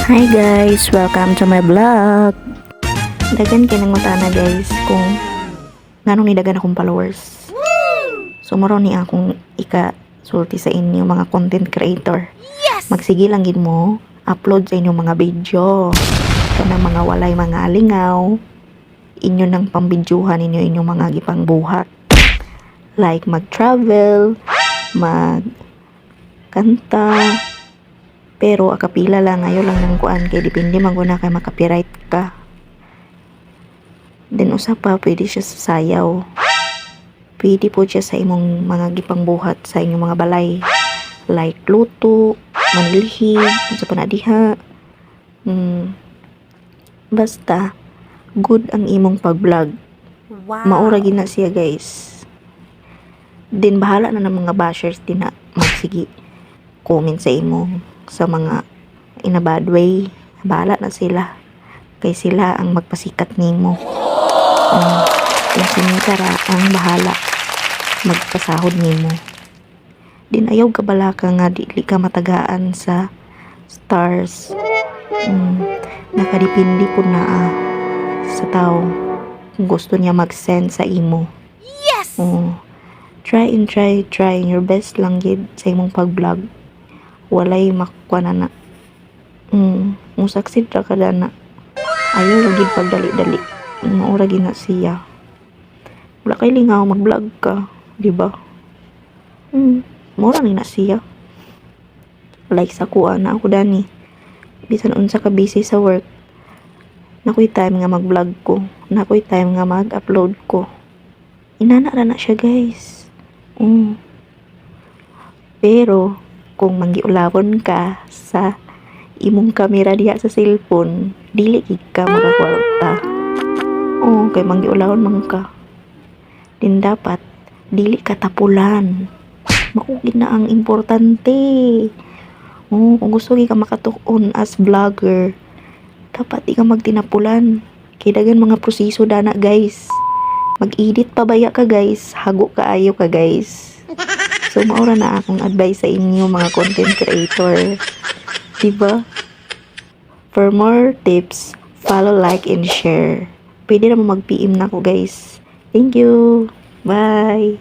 Hi guys, welcome to my vlog. Dagan kinangutana guys kung nganong nidagan akong followers. So moro ni akong ika-sulti sa inyo mga content creator. Magsige lang gid mo upload sa inyong mga video. Kanang mga walay mga alingaw. Inyo nang pambidyohan ninyo inyong mga gipang buhat. Like mag-travel, mag-kanta, pero akapila lang ngayon lang ng kuan kay depende man guna kay makapiright ka. Then usa pa pwede siya sa sayaw. Pwede po siya sa imong mga gipang buhat sa inyong mga balay. Like luto, manilhig, unsa pa na diha. Basta good ang imong pag-vlog. Wow. Maura gina siya guys. Then bahala na ng mga bashers din na magsige comment sa imo sa mga in a bad way. Bahala na sila kay sila ang magpasikat nimo. Yung sinikara ang bahala magpasahod nimo. Din ayaw ka bala ka nga dili ka matagaan sa stars. Nakadepende po na sa tao kung gusto niya mag-send sa imo. Yes! Try your best lang gid sa imong pag-vlog. Walay makuha na. Musaksid ra kada na. Ayaw ra gid pagdali-dali. Maura gid na siya. Wala kay lingaw mag-vlog ka, di ba? Mura ni na siya. Like sa kuha na ako dani. Bisan unsa ka busy sa work. Nakoy time nga mag-vlog ko. Nakoy time nga mag-upload ko. Inana ra na siya guys. Pero kung manggiulawon ka sa imong kamera diha sa cellphone, dili gid ka makakwarta. Kay manggiulawon man ka. Din dapat dili ka tapulan. Mao gid na ang importante. Kung gusto gid ka makatuon as vlogger, dapat di ka magtinapulan. Kay dagan mga proseso dana guys. Mag-edit pa baya ka guys, hago kaayo ka guys. So maura na akong advice sa inyo mga content creator. Diba? For more tips, follow, like, and share. Pwede na mag-PM na ako guys. Thank you. Bye.